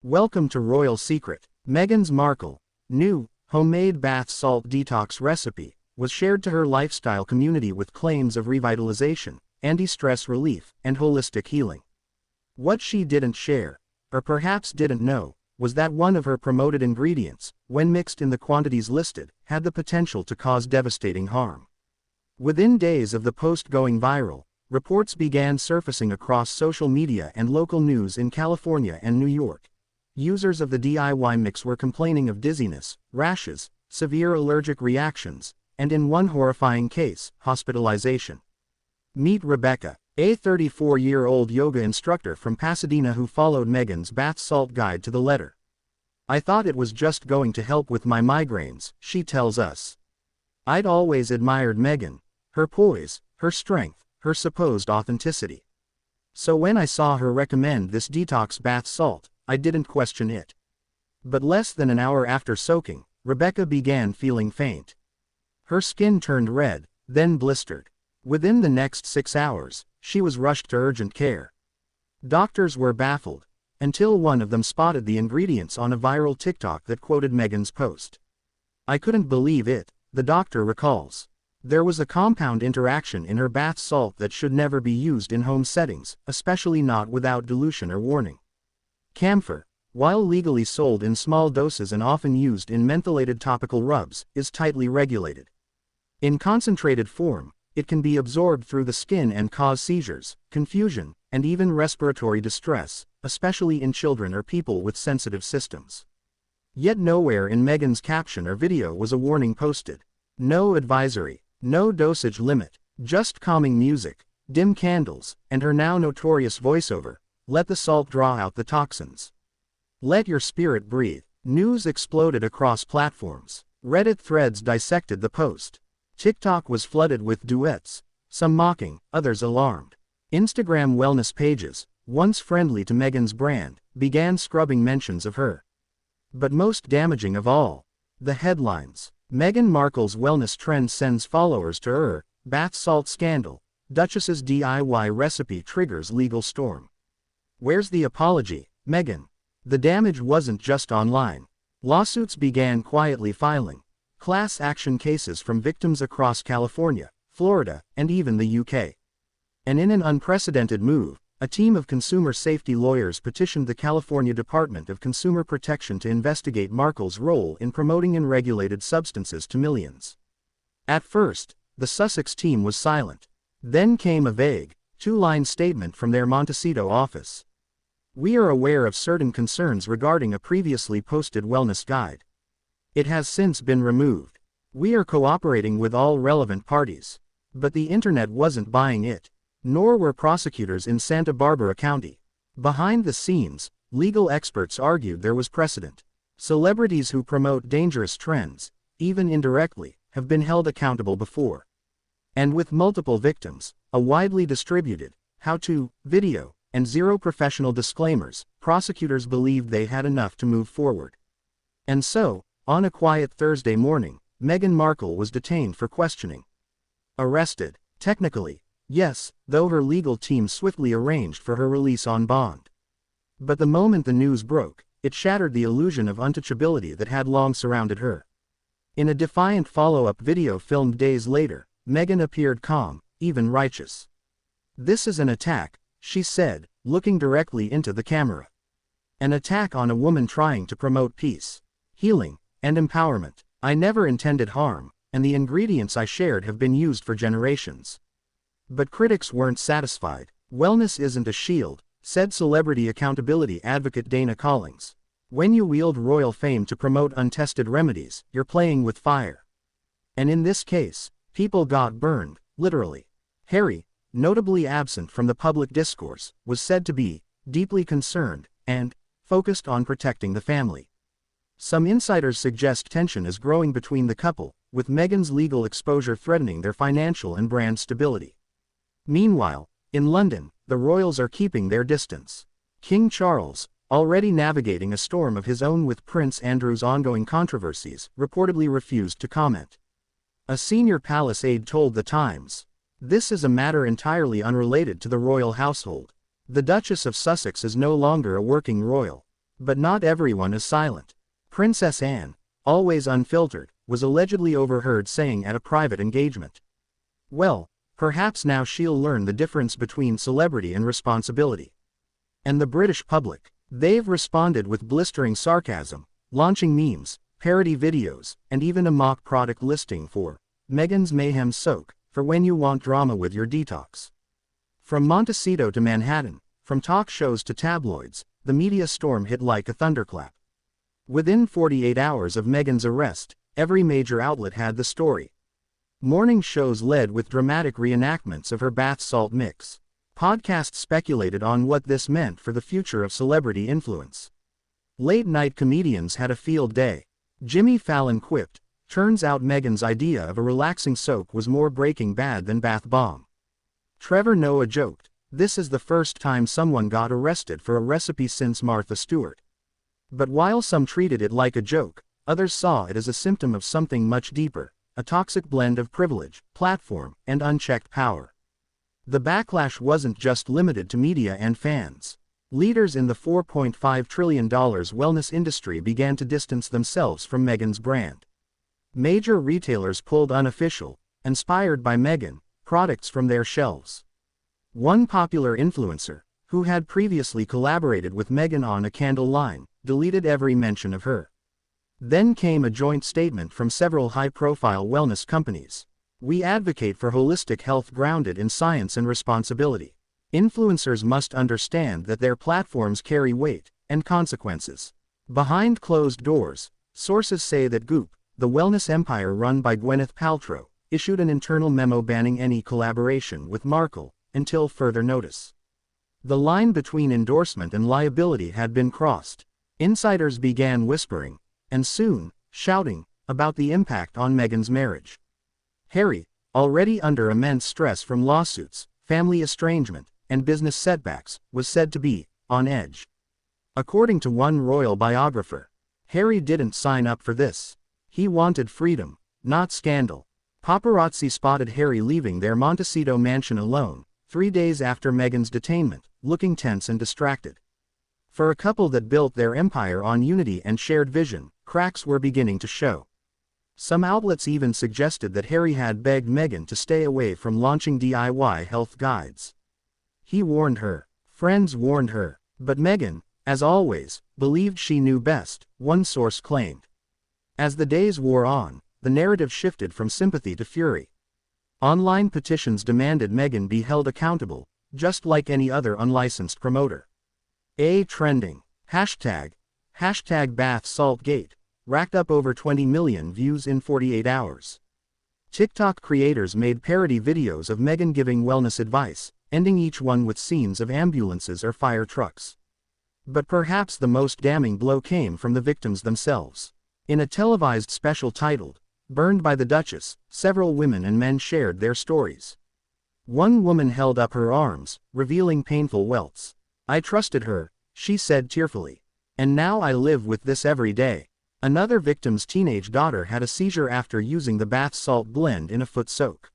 Welcome to Royal Secret. Meghan's Markle, new, homemade bath salt detox recipe, was shared to her lifestyle community with claims of revitalization, anti-stress relief, and holistic healing. What she didn't share, or perhaps didn't know, was that one of her promoted ingredients, when mixed in the quantities listed, had the potential to cause devastating harm. Within days of the post going viral, reports began surfacing across social media and local news in California and New York. Users of the DIY mix were complaining of dizziness, rashes, severe allergic reactions, and in one horrifying case, hospitalization. Meet Rebecca, a 34-year-old yoga instructor from Pasadena who followed Meghan's bath salt guide to the letter. "I thought it was just going to help with my migraines," she tells us. "I'd always admired Meghan, her poise, her strength, her supposed authenticity. So when I saw her recommend this detox bath salt, I didn't question it." But less than an hour after soaking, Rebecca began feeling faint. Her skin turned red, then blistered. Within the next 6 hours, she was rushed to urgent care. Doctors were baffled, until one of them spotted the ingredients on a viral TikTok that quoted Meghan's post. "I couldn't believe it," the doctor recalls. "There was a compound interaction in her bath salt that should never be used in home settings, especially not without dilution or warning." Camphor, while legally sold in small doses and often used in mentholated topical rubs, is tightly regulated. In concentrated form, it can be absorbed through the skin and cause seizures, confusion, and even respiratory distress, especially in children or people with sensitive systems. Yet nowhere in Meghan's caption or video was a warning posted. No advisory, no dosage limit, just calming music, dim candles, and her now notorious voiceover, "Let the salt draw out the toxins. Let your spirit breathe." News exploded across platforms. Reddit threads dissected the post. TikTok was flooded with duets, some mocking, others alarmed. Instagram wellness pages, once friendly to Meghan's brand, began scrubbing mentions of her. But most damaging of all, the headlines. Meghan Markle's wellness trend sends followers to her, bath salt scandal, Duchess's DIY recipe triggers legal storm. Where's the apology, Meghan? The damage wasn't just online. Lawsuits began quietly filing. Class action cases from victims across California, Florida, and even the UK. And in an unprecedented move, a team of consumer safety lawyers petitioned the California Department of Consumer Protection to investigate Markle's role in promoting unregulated substances to millions. At first, the Sussex team was silent. Then came a vague, two-line statement from their Montecito office. "We are aware of certain concerns regarding a previously posted wellness guide. It has since been removed. We are cooperating with all relevant parties." But the internet wasn't buying it. Nor were prosecutors in Santa Barbara County. Behind the scenes, legal experts argued there was precedent. Celebrities who promote dangerous trends, even indirectly, have been held accountable before. And with multiple victims, a widely distributed how-to video, and zero professional disclaimers, prosecutors believed they had enough to move forward. And so, on a quiet Thursday morning, Meghan Markle was detained for questioning. Arrested, technically, yes, though her legal team swiftly arranged for her release on bond. But the moment the news broke, it shattered the illusion of untouchability that had long surrounded her. In a defiant follow-up video filmed days later, Meghan appeared calm, even righteous. "This is an attack," she said, looking directly into the camera. "An attack on a woman trying to promote peace, healing, and empowerment. I never intended harm, and the ingredients I shared have been used for generations." But critics weren't satisfied. "Wellness isn't a shield," said celebrity accountability advocate Dana Collins. "When you wield royal fame to promote untested remedies, you're playing with fire." And in this case, people got burned, literally. Harry, notably absent from the public discourse, was said to be deeply concerned and focused on protecting the family. Some insiders suggest tension is growing between the couple, with Meghan's legal exposure threatening their financial and brand stability. Meanwhile, in London, the royals are keeping their distance. King Charles, already navigating a storm of his own with Prince Andrew's ongoing controversies, reportedly refused to comment. A senior palace aide told The Times, "This is a matter entirely unrelated to the royal household. The Duchess of Sussex is no longer a working royal. But not everyone is silent. Princess Anne, always unfiltered, was allegedly overheard saying at a private engagement, "Well, perhaps now she'll learn the difference between celebrity and responsibility." And the British public, they've responded with blistering sarcasm, launching memes, parody videos, and even a mock product listing for Meghan's Mayhem Soak, for when you want drama with your detox. From Montecito to Manhattan, from talk shows to tabloids, the media storm hit like a thunderclap. Within 48 hours of Meghan's arrest, every major outlet had the story. Morning shows led with dramatic reenactments of her bath salt mix. Podcasts speculated on what this meant for the future of celebrity influence. Late-night comedians had a field day. Jimmy Fallon quipped, "Turns out Meghan's idea of a relaxing soak was more Breaking Bad than bath bomb." Trevor Noah joked, "This is the first time someone got arrested for a recipe since Martha Stewart." But while some treated it like a joke, others saw it as a symptom of something much deeper, a toxic blend of privilege, platform, and unchecked power. The backlash wasn't just limited to media and fans. Leaders in the $4.5 trillion wellness industry began to distance themselves from Meghan's brand. Major retailers pulled unofficial, inspired by Meghan, products from their shelves. One popular influencer, who had previously collaborated with Meghan on a candle line, deleted every mention of her. Then came a joint statement from several high-profile wellness companies. "We advocate for holistic health grounded in science and responsibility. Influencers must understand that their platforms carry weight and consequences." Behind closed doors, sources say that Goop, the wellness empire run by Gwyneth Paltrow, issued an internal memo banning any collaboration with Markle, until further notice. The line between endorsement and liability had been crossed. Insiders began whispering, and soon, shouting, about the impact on Meghan's marriage. Harry, already under immense stress from lawsuits, family estrangement, and business setbacks, was said to be on edge. According to one royal biographer, Harry didn't sign up for this. He wanted freedom, not scandal. Paparazzi spotted Harry leaving their Montecito mansion alone, 3 days after Meghan's detainment, looking tense and distracted. For a couple that built their empire on unity and shared vision, cracks were beginning to show. Some outlets even suggested that Harry had begged Meghan to stay away from launching DIY health guides. He warned her. Friends warned her. But Meghan, as always, believed she knew best, one source claimed. As the days wore on, the narrative shifted from sympathy to fury. Online petitions demanded Meghan be held accountable, just like any other unlicensed promoter. Trending hashtag Bath Salt Gate racked up over 20 million views in 48 hours. TikTok creators made parody videos of Meghan giving wellness advice, ending each one with scenes of ambulances or fire trucks. But perhaps the most damning blow came from the victims themselves. In a televised special titled, "Burned by the Duchess," several women and men shared their stories. One woman held up her arms, revealing painful welts. "I trusted her," she said tearfully. "And now I live with this every day." Another victim's teenage daughter had a seizure after using the bath salt blend in a foot soak.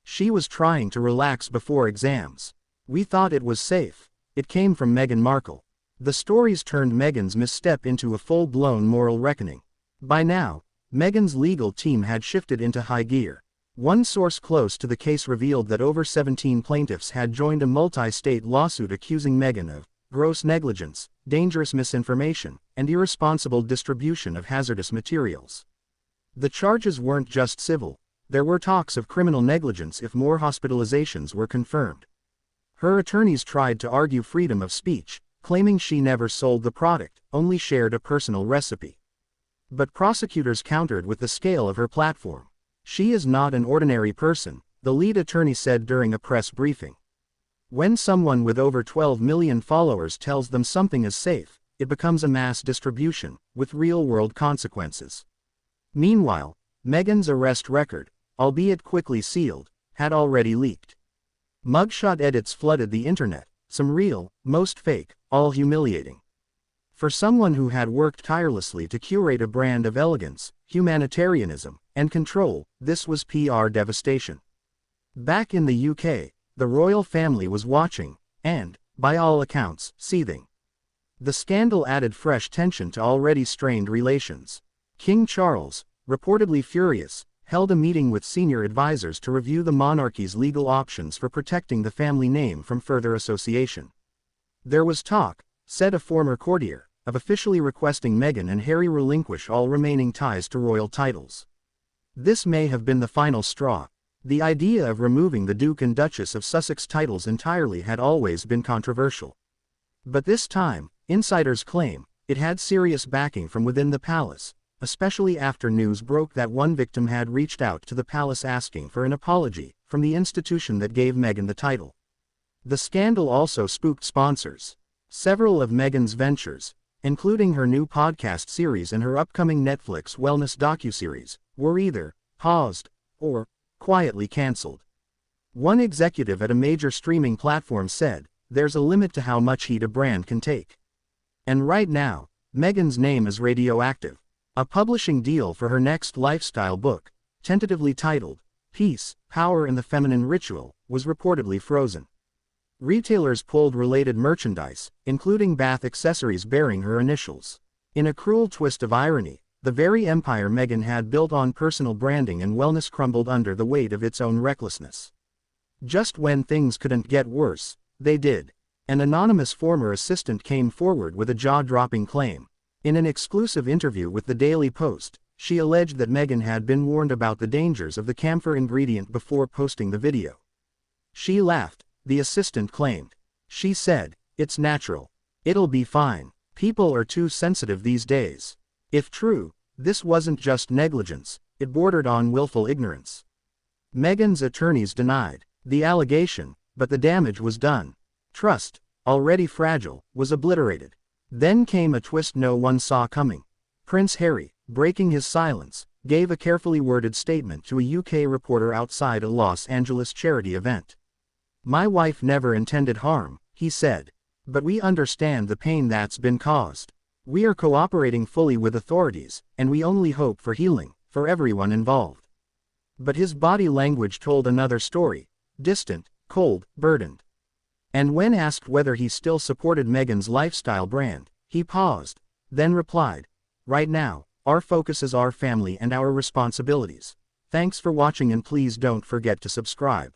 She was trying to relax before exams. "We thought it was safe." It came from Meghan Markle. The stories turned Meghan's misstep into a full-blown moral reckoning. By now, Meghan's legal team had shifted into high gear. One source close to the case revealed that over 17 plaintiffs had joined a multi-state lawsuit accusing Meghan of gross negligence, dangerous misinformation, and irresponsible distribution of hazardous materials. The charges weren't just civil. There were talks of criminal negligence if more hospitalizations were confirmed. Her attorneys tried to argue freedom of speech, claiming she never sold the product, only shared a personal recipe. But prosecutors countered with the scale of her platform. "She is not an ordinary person," the lead attorney said during a press briefing. "When someone with over 12 million followers tells them something is safe, it becomes a mass distribution, with real-world consequences." Meanwhile, Meghan's arrest record, albeit quickly sealed, had already leaked. Mugshot edits flooded the internet, some real, most fake, all humiliating. For someone who had worked tirelessly to curate a brand of elegance, humanitarianism, and control, this was PR devastation. Back in the UK, the royal family was watching, and, by all accounts, seething. The scandal added fresh tension to already strained relations. King Charles, reportedly furious, held a meeting with senior advisors to review the monarchy's legal options for protecting the family name from further association. There was talk, said a former courtier, of officially requesting Meghan and Harry relinquish all remaining ties to royal titles. This may have been the final straw. The idea of removing the Duke and Duchess of Sussex titles entirely had always been controversial. But this time, insiders claim, it had serious backing from within the palace, especially after news broke that one victim had reached out to the palace asking for an apology from the institution that gave Meghan the title. The scandal also spooked sponsors. Several of Meghan's ventures, including her new podcast series and her upcoming Netflix wellness docuseries, were either paused or quietly cancelled. One executive at a major streaming platform said, "There's a limit to how much heat a brand can take. And right now, Meghan's name is radioactive." A publishing deal for her next lifestyle book, tentatively titled, Peace, Power and the Feminine Ritual, was reportedly frozen. Retailers pulled related merchandise, including bath accessories bearing her initials. In a cruel twist of irony, the very empire Meghan had built on personal branding and wellness crumbled under the weight of its own recklessness. Just when things couldn't get worse, they did. An anonymous former assistant came forward with a jaw-dropping claim. In an exclusive interview with the Daily Post, she alleged that Meghan had been warned about the dangers of the camphor ingredient before posting the video. She laughed, the assistant claimed. She said, "It's natural. It'll be fine. People are too sensitive these days." If true, this wasn't just negligence, it bordered on willful ignorance. Meghan's attorneys denied the allegation, but the damage was done. Trust, already fragile, was obliterated. Then came a twist no one saw coming. Prince Harry, breaking his silence, gave a carefully worded statement to a UK reporter outside a Los Angeles charity event. "My wife never intended harm," he said. "But we understand the pain that's been caused. We are cooperating fully with authorities, and we only hope for healing, for everyone involved." But his body language told another story, distant, cold, burdened. And when asked whether he still supported Meghan's lifestyle brand, he paused, then replied, "Right now, our focus is our family and our responsibilities. Thanks for watching and please don't forget to subscribe."